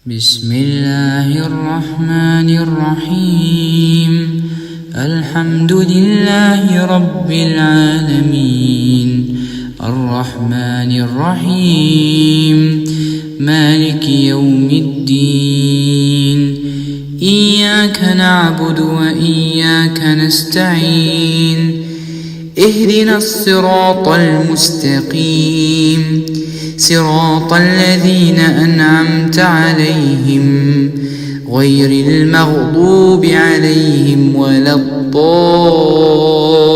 بسم الله الرحمن الرحيم. الحمد لله رب العالمين، الرحمن الرحيم، مالك يوم الدين. إياك نعبد وإياك نستعين، اهدنا الصراط المستقيم، صراط الذين أنعمت عليهم غير المغضوب عليهم ولا الضالين.